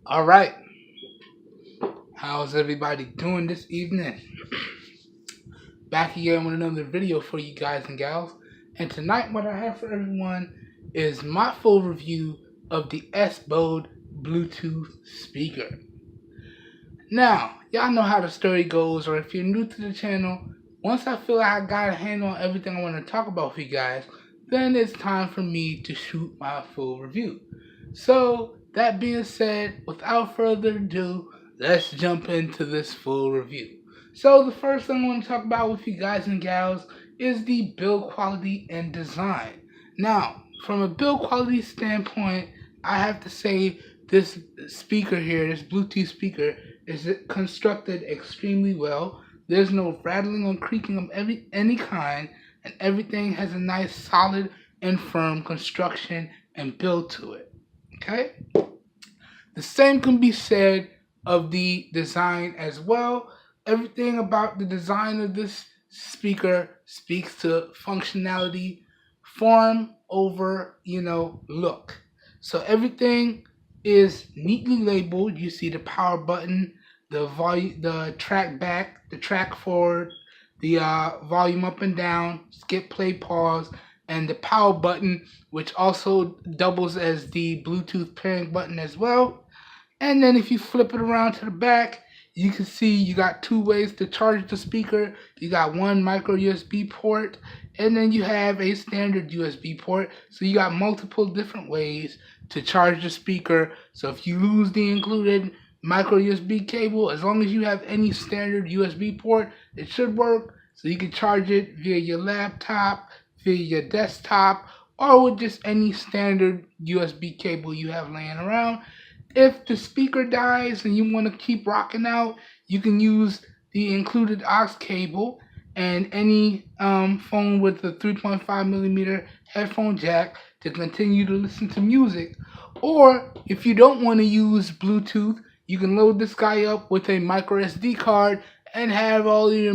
All right, how's everybody doing this evening? Back again with another video for you guys and gals. And tonight, what I have for everyone is my full review of the Sbode Bluetooth speaker. Now, y'all know how the story goes, or if you're new to the channel, once I feel like I got a handle on everything I want to talk about for you guys, then it's time for me to shoot my full review. So, that being said, without further ado, let's jump into this full review. So, the first thing I want to talk about with you guys and gals is the build quality and design. Now, from a build quality standpoint, I have to say this speaker here, this Bluetooth speaker, is constructed extremely well. There's no rattling or creaking of any kind, and everything has a nice, solid, and firm construction and build to it. Okay? The same can be said of the design as well. Everything about the design of this speaker speaks to functionality, form over, look. So everything is neatly labeled. You see the power button, the volume, the track back, the track forward, the volume up and down, skip, play, pause, and the power button, which also doubles as the Bluetooth pairing button as well. And then if you flip it around to the back, you can see you got two ways to charge the speaker. You got one micro USB port, and then you have a standard USB port. So you got multiple different ways to charge the speaker. So if you lose the included micro USB cable, as long as you have any standard USB port, it should work. So you can charge it via your laptop, via your desktop, or with just any standard USB cable you have laying around. If the speaker dies and you want to keep rocking out, you can use the included aux cable and any phone with a 3.5mm headphone jack to continue to listen to music. Or if you don't want to use Bluetooth, you can load this guy up with a micro SD card and have all your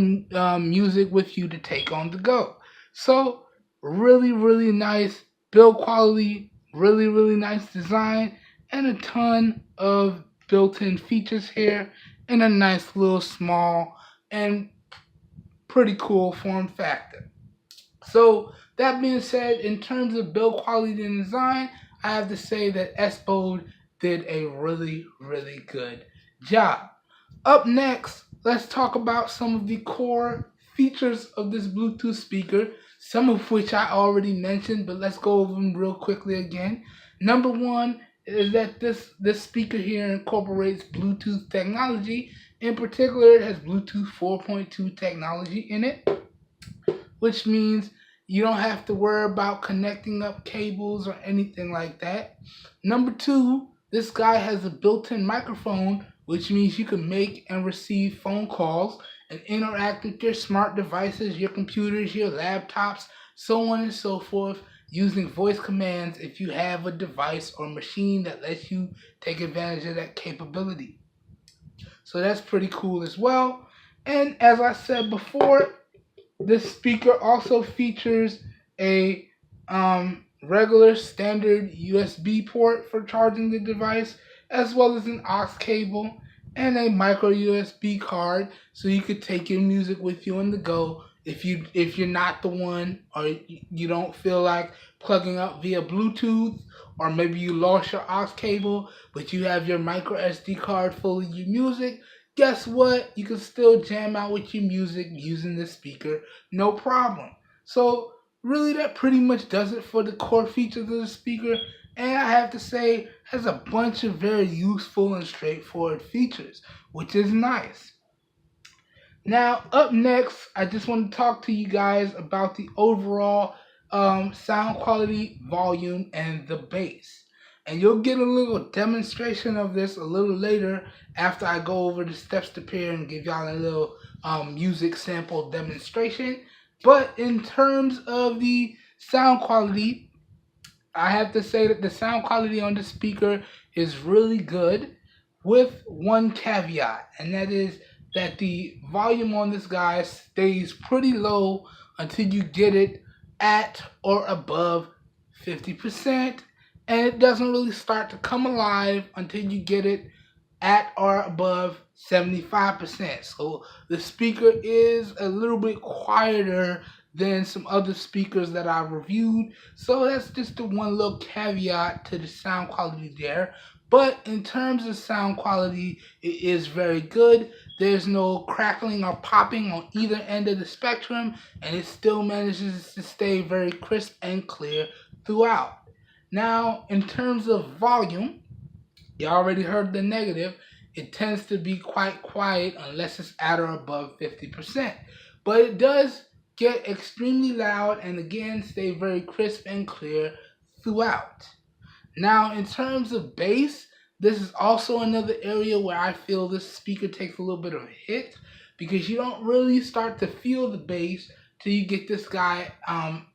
music with you to take on the go. So really, really nice build quality, really nice design, and a ton of built-in features here in a nice little small and pretty cool form factor. So that being said, in terms of build quality and design, I have to say that Sbode did a really good job. Up next, let's talk about some of the core features of this Bluetooth speaker, some of which I already mentioned, but let's go over them real quickly again. Number one is that this speaker here incorporates Bluetooth technology. In particular, it has Bluetooth 4.2 technology in it, which means you don't have to worry about connecting up cables or anything like that. Number two, this guy has a built-in microphone, which means you can make and receive phone calls and interact with your smart devices, your computers, your laptops, so on and so forth, using voice commands if you have a device or machine that lets you take advantage of that capability. So that's pretty cool as well. And as I said before, this speaker also features a regular standard USB port for charging the device, as well as an aux cable and a micro USB card, so you could take your music with you on the go if you're not the one, or you don't feel like plugging up via Bluetooth, or maybe you lost your aux cable but you have your micro SD card full of your music. Guess what? You can still jam out with your music using this speaker, no problem. So really, that pretty much does it for the core features of the speaker. And I have to say, has a bunch of very useful and straightforward features, which is nice. Now, up next, I just want to talk to you guys about the overall sound quality, volume, and the bass. And you'll get a little demonstration of this a little later after I go over the steps to pair and give y'all a little music sample demonstration. But in terms of the sound quality, I have to say that the sound quality on the speaker is really good, with one caveat, and that is that the volume on this guy stays pretty low until you get it at or above 50%. and it doesn't really start to come alive until you get it at or above 75%. So the speaker is a little bit quieter than some other speakers that I've reviewed. So that's just the one little caveat to the sound quality there. But in terms of sound quality, it is very good. There's no crackling or popping on either end of the spectrum, and it still manages to stay very crisp and clear throughout. Now, in terms of volume, you already heard the negative. It tends to be quite quiet unless it's at or above 50%. But it does get extremely loud and again stay very crisp and clear throughout. Now, in terms of bass, this is also another area where I feel this speaker takes a little bit of a hit because you don't really start to feel the bass till you get this guy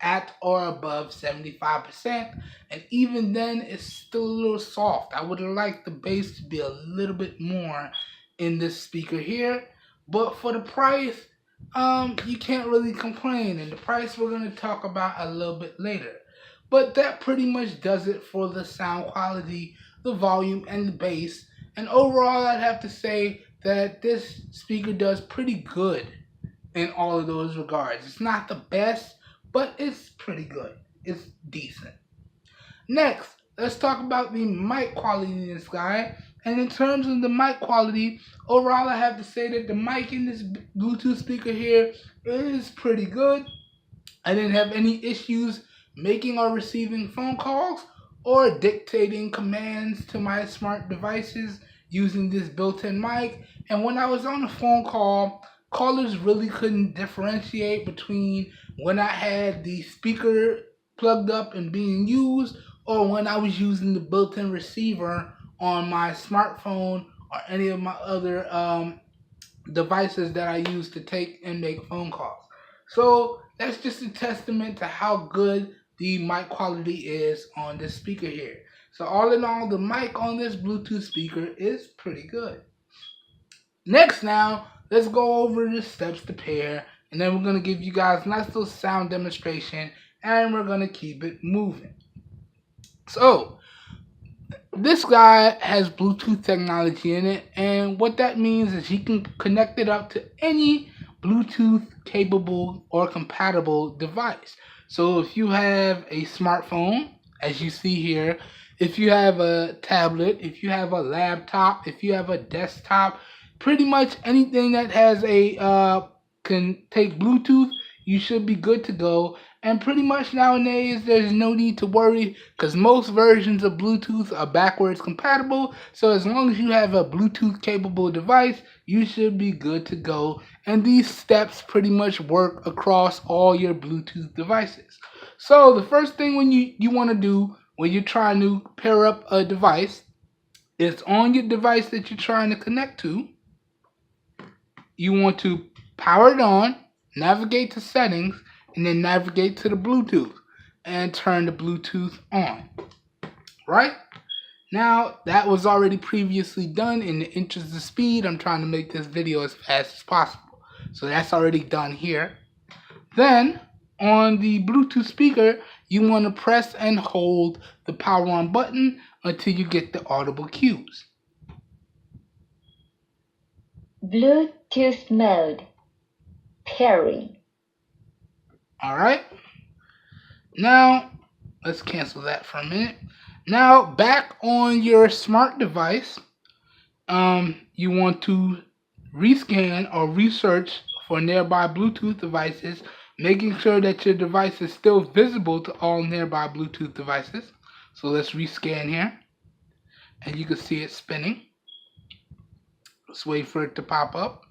at or above 75%, and even then it's still a little soft. I would have liked the bass to be a little bit more in this speaker here, but for the price, you can't really complain, and the price we're going to talk about a little bit later. But that pretty much does it for the sound quality, the volume, and the bass. And overall, I'd have to say that this speaker does pretty good in all of those regards. It's not the best, but it's pretty good. It's decent. Next, let's talk about the mic quality in this guy. And in terms of the mic quality, overall, I have to say that the mic in this Bluetooth speaker here is pretty good. I didn't have any issues making or receiving phone calls or dictating commands to my smart devices using this built-in mic. And when I was on a phone call, callers really couldn't differentiate between when I had the speaker plugged up and being used or when I was using the built-in receiver on my smartphone or any of my other devices that I use to take and make phone calls. So that's just a testament to how good the mic quality is on this speaker here. So all in all, the mic on this Bluetooth speaker is pretty good. Next now, let's go over the steps to pair, and then we're going to give you guys a nice little sound demonstration, and we're going to keep it moving. So this guy has Bluetooth technology in it, and what that means is you can connect it up to any Bluetooth capable or compatible device. So if you have a smartphone, as you see here, if you have a tablet, if you have a laptop, if you have a desktop, pretty much anything that has a can take Bluetooth, you should be good to go. And pretty much nowadays, there's no need to worry because most versions of Bluetooth are backwards compatible. So as long as you have a Bluetooth capable device, you should be good to go. And these steps pretty much work across all your Bluetooth devices. So the first thing when you want to do when you're trying to pair up a device is on your device that you're trying to connect to, you want to power it on, navigate to settings, and then navigate to the Bluetooth and turn the Bluetooth on. Right? Now, that was already previously done. In the interest of speed, I'm trying to make this video as fast as possible. So that's already done here. Then, on the Bluetooth speaker, you want to press and hold the power on button until you get the audible cues. Bluetooth mode. Pairing. Alright, now let's cancel that for a minute. Now back on your smart device, you want to rescan or research for nearby Bluetooth devices, making sure that your device is still visible to all nearby Bluetooth devices. So let's rescan here, and you can see it spinning. Let's wait for it to pop up.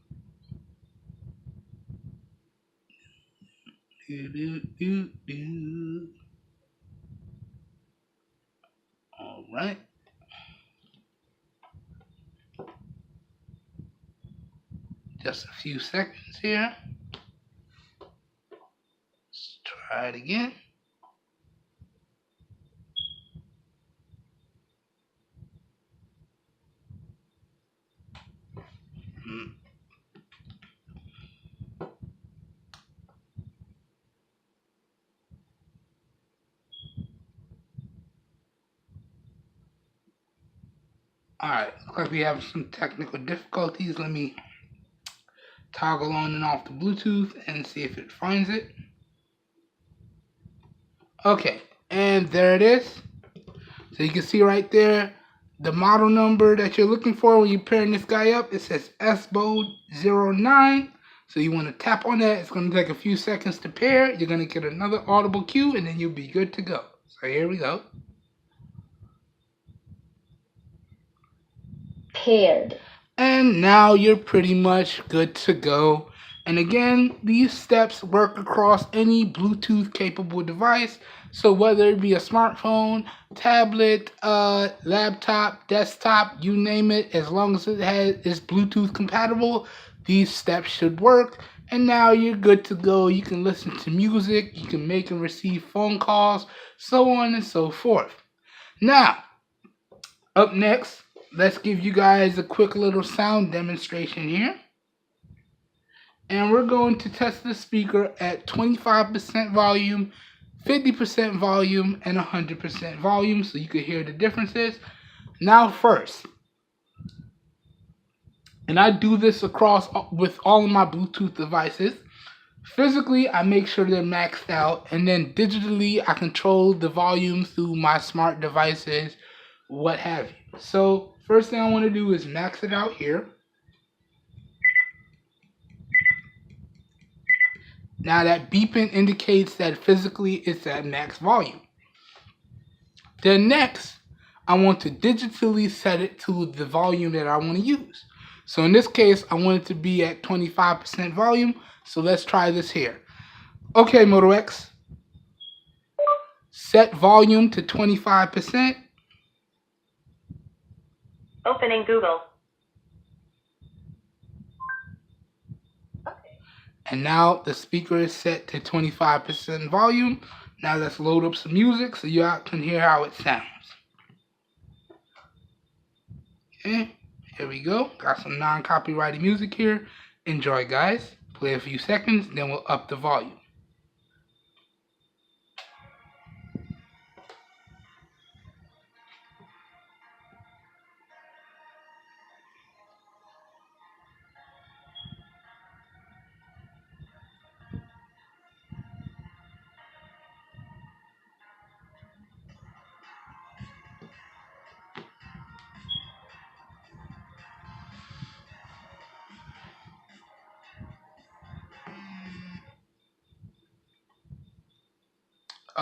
All right. Just a few seconds here. Let's try it again. Alright, looks like we have some technical difficulties. Let me toggle on and off the Bluetooth and see if it finds it. Okay, and there it is. So you can see right there the model number that you're looking for when you're pairing this guy up. It says Sbode 09. So you want to tap on that. It's going to take a few seconds to pair. You're going to get another audible cue, and then you'll be good to go. So here we go. Paired. And now you're pretty much good to go. And again, these steps work across any Bluetooth capable device. So whether it be a smartphone, tablet, laptop, desktop, you name it, as long as is Bluetooth compatible, these steps should work. And now you're good to go. You can listen to music, you can make and receive phone calls, so on and so forth. Now, up next, let's give you guys a quick little sound demonstration here. And we're going to test the speaker at 25% volume, 50% volume, and 100% volume, so you can hear the differences. Now first, and I do this across with all of my Bluetooth devices. Physically, I make sure they're maxed out, and then digitally, I control the volume through my smart devices, what have you. So first thing I want to do is max it out here. Now that beeping indicates that physically it's at max volume. Then next, I want to digitally set it to the volume that I want to use. So in this case, I want it to be at 25% volume. So let's try this here. Okay, Moto X. Set volume to 25%. Opening Google. And now the speaker is set to 25% volume. Now let's load up some music so you can hear how it sounds. Okay, here we go. Got some non-copyrighted music here. Enjoy, guys. Play a few seconds, then we'll up the volume.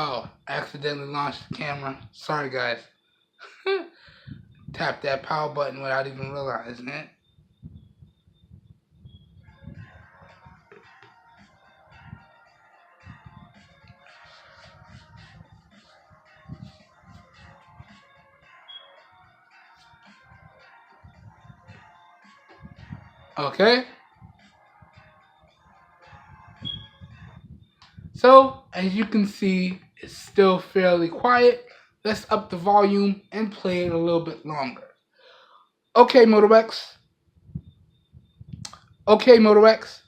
Oh, accidentally launched the camera. Sorry, guys. Tap that power button without even realizing it. Okay. So, as you can see, it's still fairly quiet. Let's up the volume and play it a little bit longer. Okay, Moto X. Okay, Moto X.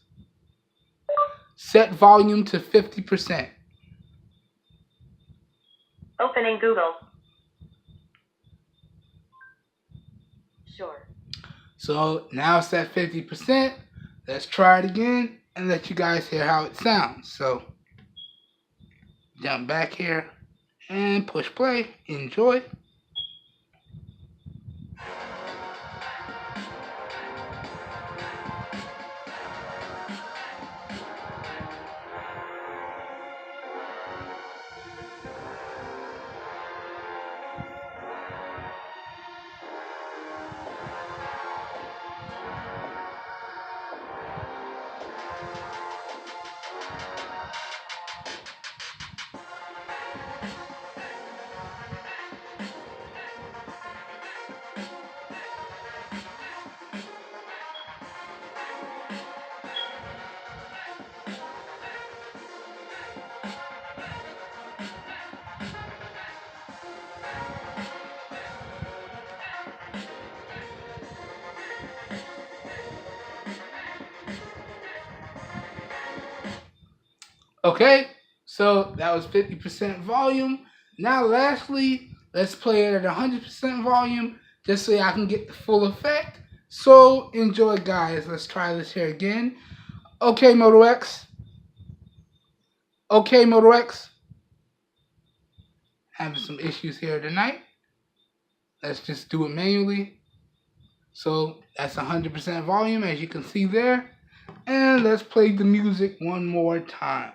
Set volume to 50%. Opening Google. Sure. So now it's at 50%. Let's try it again and let you guys hear how it sounds. So jump back here and push play. Enjoy. Okay, so that was 50% volume. Now lastly, let's play it at 100% volume this way I can get the full effect. So enjoy, guys. Let's try this here again. Okay, Moto X. Okay, Moto X. Having some issues here tonight. Let's just do it manually. So that's 100% volume, as you can see there. And let's play the music one more time.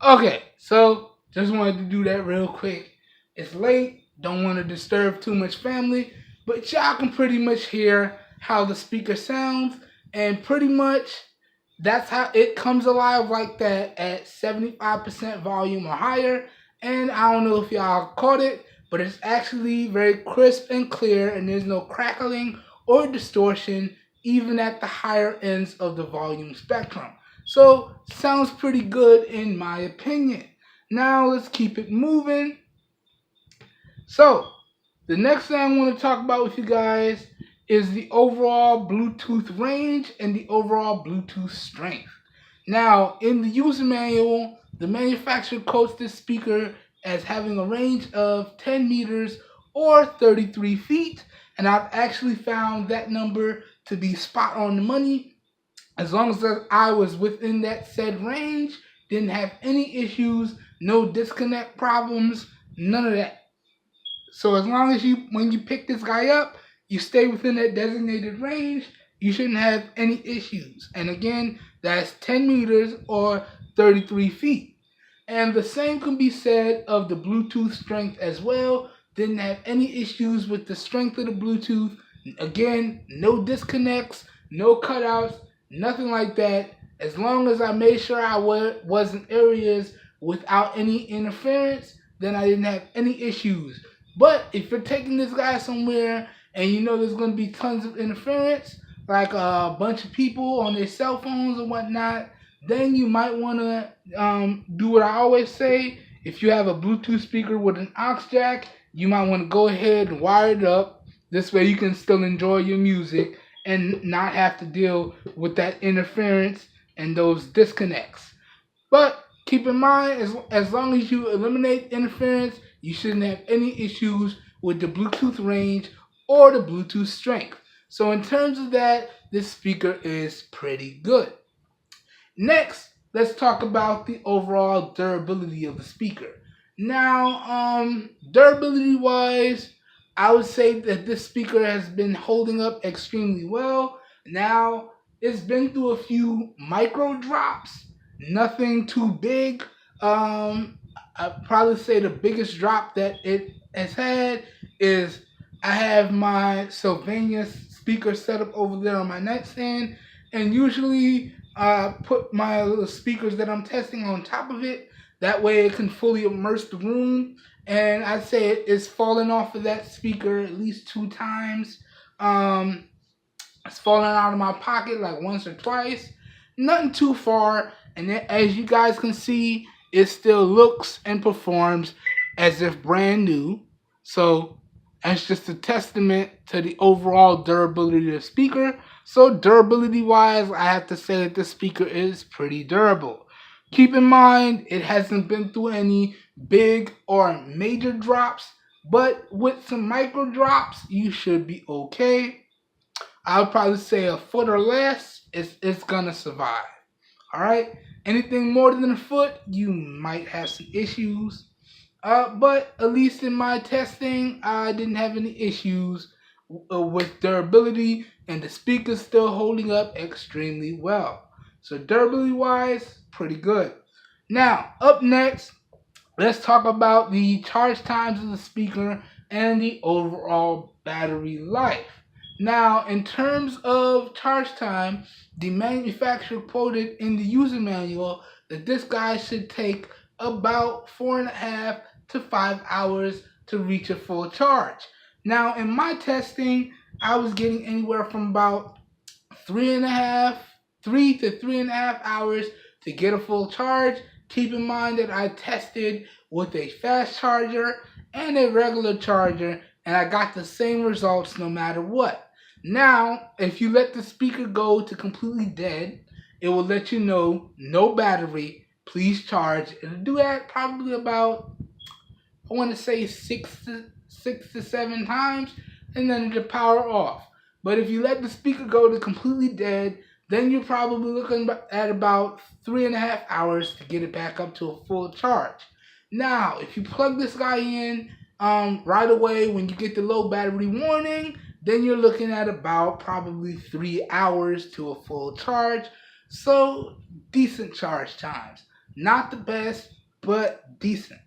Okay, so just wanted to do that real quick. It's late, don't want to disturb too much family, but y'all can pretty much hear how the speaker sounds, and pretty much that's how it comes alive like that at 75% volume or higher. And I don't know if y'all caught it, but it's actually very crisp and clear, and there's no crackling or distortion even at the higher ends of the volume spectrum. So, sounds pretty good in my opinion. Now, let's keep it moving. So, the next thing I want to talk about with you guys is the overall Bluetooth range and the overall Bluetooth strength. Now, in the user manual, the manufacturer quotes this speaker as having a range of 10 meters or 33 feet, and I've actually found that number to be spot on the money. As long as I was within that said range, didn't have any issues, no disconnect problems, none of that. So as long as when you pick this guy up, you stay within that designated range, you shouldn't have any issues. And again, that's 10 meters or 33 feet. And the same can be said of the Bluetooth strength as well. Didn't have any issues with the strength of the Bluetooth. Again, no disconnects, no cutouts, nothing like that. As long as I made sure I was in areas without any interference, then I didn't have any issues. But if you're taking this guy somewhere and you know there's going to be tons of interference, like a bunch of people on their cell phones or whatnot, then you might want to do what I always say. If you have a Bluetooth speaker with an aux jack, you might want to go ahead and wire it up. This way you can still enjoy your music and not have to deal with that interference and those disconnects. But keep in mind, as long as you eliminate interference, you shouldn't have any issues with the Bluetooth range or the Bluetooth strength. So in terms of that, this speaker is pretty good. Next, let's talk about the overall durability of the speaker. Now, durability-wise, I would say that this speaker has been holding up extremely well. Now, it's been through a few micro drops, nothing too big. I'd probably say the biggest drop that it has had is I have my Sylvania speaker set up over there on my nightstand, and usually I put my little speakers that I'm testing on top of it. That way it can fully immerse the room. And I'd say it's fallen off of that speaker at least 2 times. It's fallen out of my pocket like once or twice. Nothing too far. And then, as you guys can see, it still looks and performs as if brand new. So that's just a testament to the overall durability of the speaker. So durability wise, I have to say that this speaker is pretty durable. Keep in mind, it hasn't been through any big or major drops, but with some micro drops, you should be okay. I would probably say a foot or less, it's gonna survive. Alright? Anything more than a foot, you might have some issues. But at least in my testing, I didn't have any issues with durability, and the speaker's still holding up extremely well. So durability wise, pretty good. Now, up next, let's talk about the charge times of the speaker and the overall battery life. Now, in terms of charge time, the manufacturer quoted in the user manual that this guy should take about 4.5 to 5 hours to reach a full charge. Now, in my testing, I was getting anywhere from about 3 to 3.5 hours to get a full charge. Keep in mind that I tested with a fast charger and a regular charger, and I got the same results no matter what. Now, if you let the speaker go to completely dead, it will let you know no battery, please charge. It'll do that probably about, I want to say 6 to 7 times, and then it'll power off. But if you let the speaker go to completely dead, then you're probably looking at about 3.5 hours to get it back up to a full charge. Now, if you plug this guy in right away when you get the low battery warning, then you're looking at about probably 3 hours to a full charge. So, decent charge times. Not the best, but decent.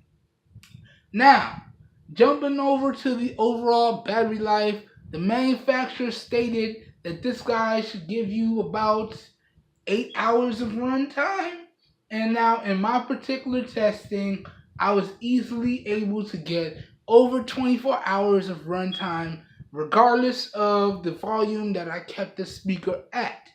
Now, jumping over to the overall battery life, the manufacturer stated that this guy should give you about 8 hours of run time. And now in my particular testing, I was easily able to get over 24 hours of run time, regardless of the volume that I kept the speaker at.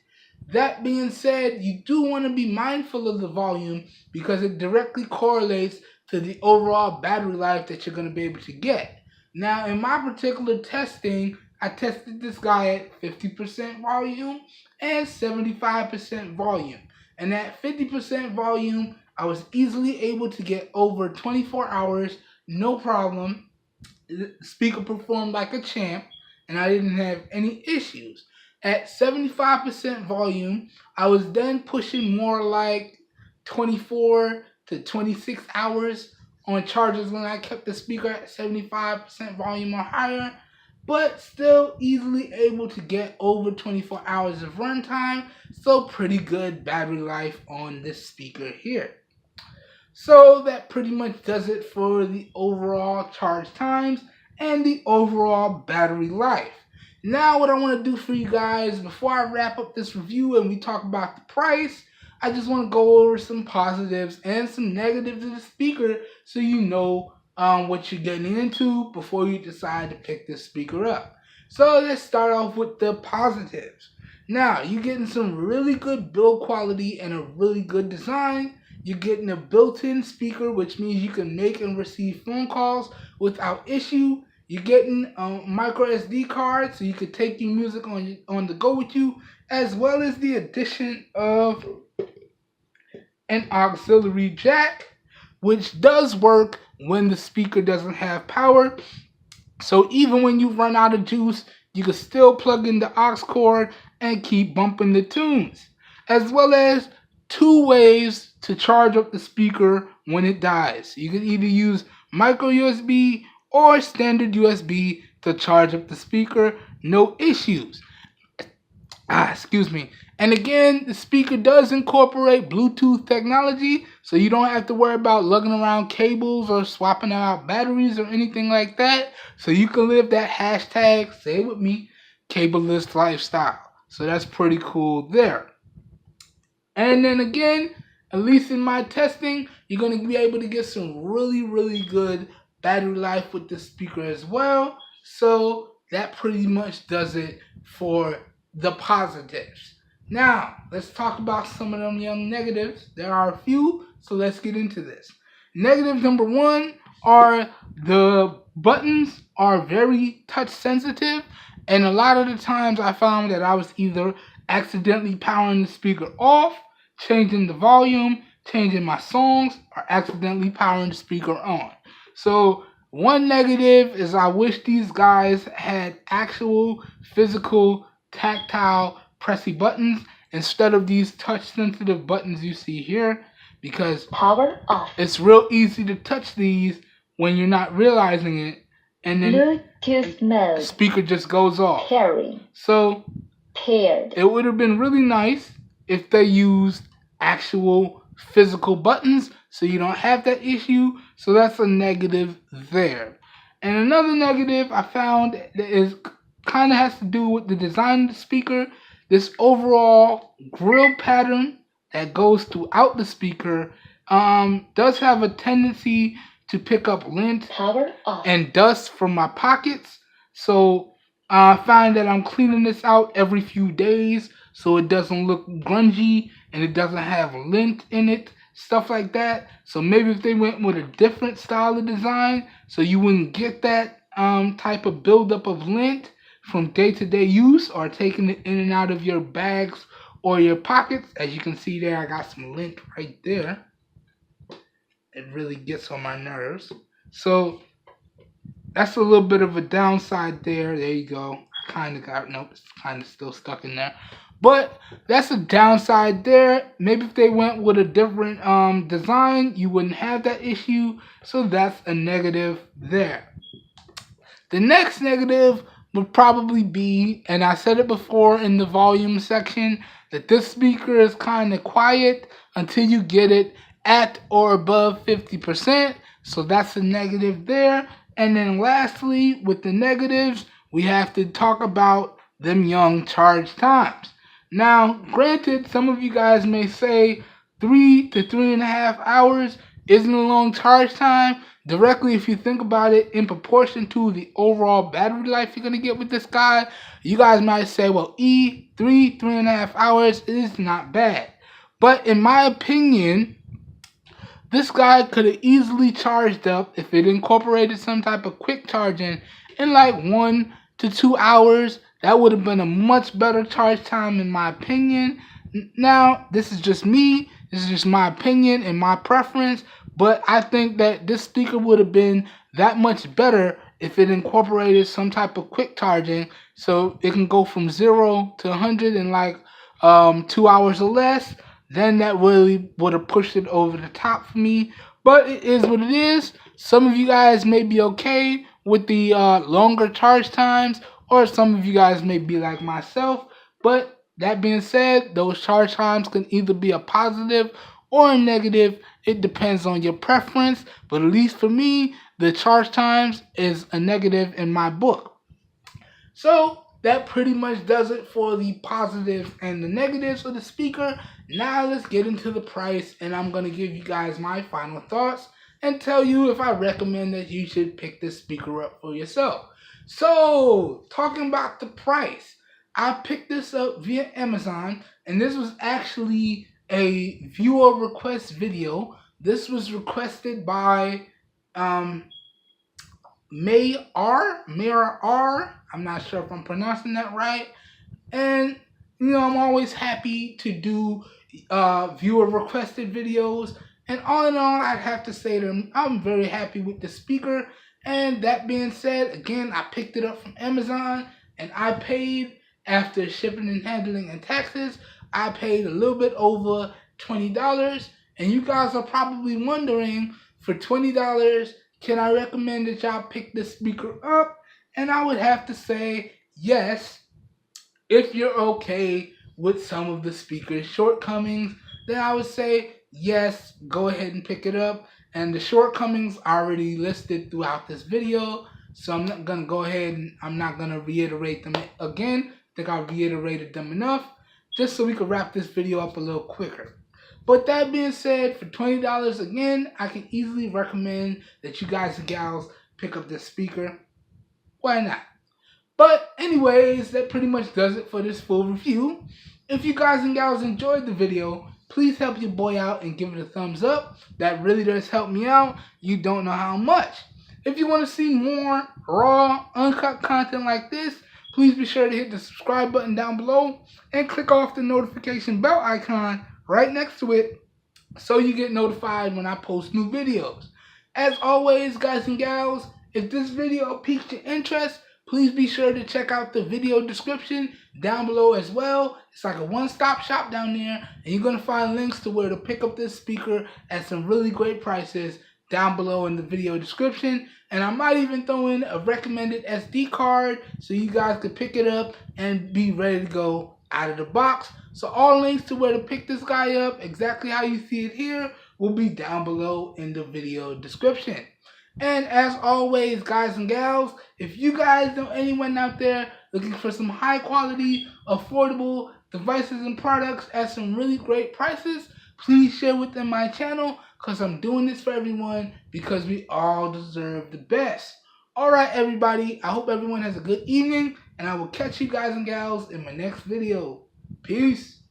That being said, you do want to be mindful of the volume because it directly correlates to the overall battery life that you're going to be able to get. Now, in my particular testing, I tested this guy at 50% volume and 75% volume. And at 50% volume, I was easily able to get over 24 hours, no problem. The speaker performed like a champ, and I didn't have any issues. At 75% volume, I was then pushing more like 24 to 26 hours on charges when I kept the speaker at 75% volume or higher, but still easily able to get over 24 hours of runtime, so pretty good battery life on this speaker here. So that pretty much does it for the overall charge times and the overall battery life. Now what I want to do for you guys before I wrap up this review and we talk about the price, I just want to go over some positives and some negatives of the speaker so you know what you're getting into before you decide to pick this speaker up. So let's start off with the positives. Now, you're getting some really good build quality and a really good design. You're getting a built-in speaker, which means you can make and receive phone calls without issue. You're getting a micro SD card, so you can take your music on the go with you, as well as the addition of an auxiliary jack, which does work when the speaker doesn't have power. So even when you run out of juice, you can still plug in the aux cord and keep bumping the tunes, as well as 2 ways to charge up the speaker when it dies. You can either use micro USB or standard USB to charge up the speaker, no issues. Excuse me. And again, the speaker does incorporate Bluetooth technology, so you don't have to worry about lugging around cables or swapping out batteries or anything like that. So you can live that hashtag, say it with me, cableless lifestyle. So that's pretty cool there. And then again, at least in my testing, you're going to be able to get some really, really good battery life with this speaker as well. So that pretty much does it for the positives. Now, let's talk about some of them young negatives. There are a few, so let's get into this. Negative number 1 are the buttons are very touch sensitive, and a lot of the times I found that I was either accidentally powering the speaker off, changing the volume, changing my songs, or accidentally powering the speaker on. So one negative is I wish these guys had actual physical tactile pressy buttons instead of these touch sensitive buttons you see here, because Power off. it's real easy to touch these when you're not realizing it, and then Bluetooth mode. the speaker just goes off. Pairing. So Paired. it would have been really nice if they used actual physical buttons so you don't have that issue. So that's a negative there. And another negative I found that is kind of has to do with the design of the speaker. This overall grill pattern that goes throughout the speaker does have a tendency to pick up lint Power off. and dust from my pockets. So I find that I'm cleaning this out every few days so it doesn't look grungy and it doesn't have lint in it, stuff like that. So maybe if they went with a different style of design so you wouldn't get that type of buildup of lint from day-to-day use or taking it in and out of your bags or your pockets. As you can see there, I got some lint right there. It really gets on my nerves. So that's a little bit of a downside there. There you go. I kind of got, nope, it's kind of still stuck in there. But that's a downside there. Maybe if they went with a different design, you wouldn't have that issue. So that's a negative there. The next negative would probably be, and I said it before in the volume section, that this speaker is kind of quiet until you get it at or above 50%. So that's a negative there. And then lastly, with the negatives, we have to talk about them young charge times. Now, granted, some of you guys may say 3 to 3.5 hours isn't a long charge time. Directly, if you think about it in proportion to the overall battery life you're going to get with this guy, you guys might say, well, 3.5 hours is not bad. But in my opinion, this guy could have easily charged up if it incorporated some type of quick charging in like 1 to 2 hours. That would have been a much better charge time in my opinion. Now, this is just me. This is just my opinion and my preference. But I think that this speaker would have been that much better if it incorporated some type of quick charging. So it can go from 0 to 100 in like 2 hours or less. Then that really would have pushed it over the top for me. But it is what it is. Some of you guys may be okay with the longer charge times, or some of you guys may be like myself. But that being said, those charge times can either be a positive or a negative. It depends on your preference. But at least for me, the charge times is a negative in my book. So that pretty much does it for the positives and the negatives of the speaker. Now let's get into the price, and I'm going to give you guys my final thoughts and tell you if I recommend that you should pick this speaker up for yourself. So, talking about the price, I picked this up via Amazon, and this was actually a viewer request video. This was requested by May R. I'm not sure if I'm pronouncing that right. And, you know, I'm always happy to do viewer requested videos. And all in all, I'd have to say that I'm very happy with the speaker. And that being said, again, I picked it up from Amazon. And I paid, after shipping and handling and taxes, I paid a little bit over $20. And you guys are probably wondering, for $20, can I recommend that y'all pick this speaker up? And I would have to say yes. If you're okay with some of the speaker's shortcomings, then I would say yes, go ahead and pick it up. And the shortcomings are already listed throughout this video, so I'm not going to go ahead and I'm not going to reiterate them again. I think I reiterated them enough, just so we can wrap this video up a little quicker. But that being said, for $20 again, I can easily recommend that you guys and gals pick up this speaker. Why not? But anyways, that pretty much does it for this full review. If you guys and gals enjoyed the video, please help your boy out and give it a thumbs up. That really does help me out. You don't know how much. If you want to see more raw, uncut content like this, please be sure to hit the subscribe button down below and click off the notification bell icon right next to it so you get notified when I post new videos. As always, guys and gals, if this video piqued your interest, please be sure to check out the video description down below as well. It's like a one-stop shop down there, and you're going to find links to where to pick up this speaker at some really great prices down below in the video description. And I might even throw in a recommended SD card so you guys could pick it up and be ready to go out of the box. So all links to where to pick this guy up, exactly how you see it here, will be down below in the video description. And as always, guys and gals, if you guys know anyone out there looking for some high quality, affordable devices and products at some really great prices, please share with them my channel because I'm doing this for everyone because we all deserve the best. Alright everybody, I hope everyone has a good evening, and I will catch you guys and gals in my next video. Peace.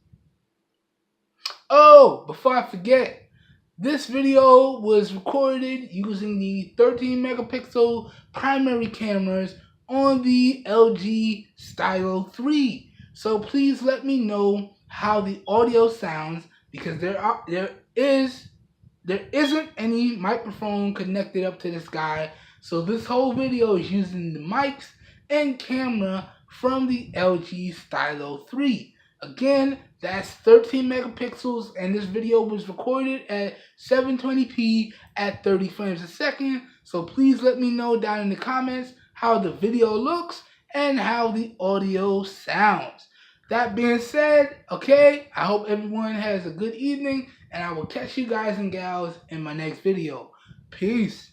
Oh, before I forget, this video was recorded using the 13 megapixel primary cameras on the LG Stylo 3. So please let me know how the audio sounds, because there isn't any microphone connected up to this guy. So this whole video is using the mics and camera from the LG Stylo 3. Again, that's 13 megapixels, and this video was recorded at 720p at 30 frames a second. So please let me know down in the comments how the video looks and how the audio sounds. That being said, okay, I hope everyone has a good evening, and I will catch you guys and gals in my next video. Peace.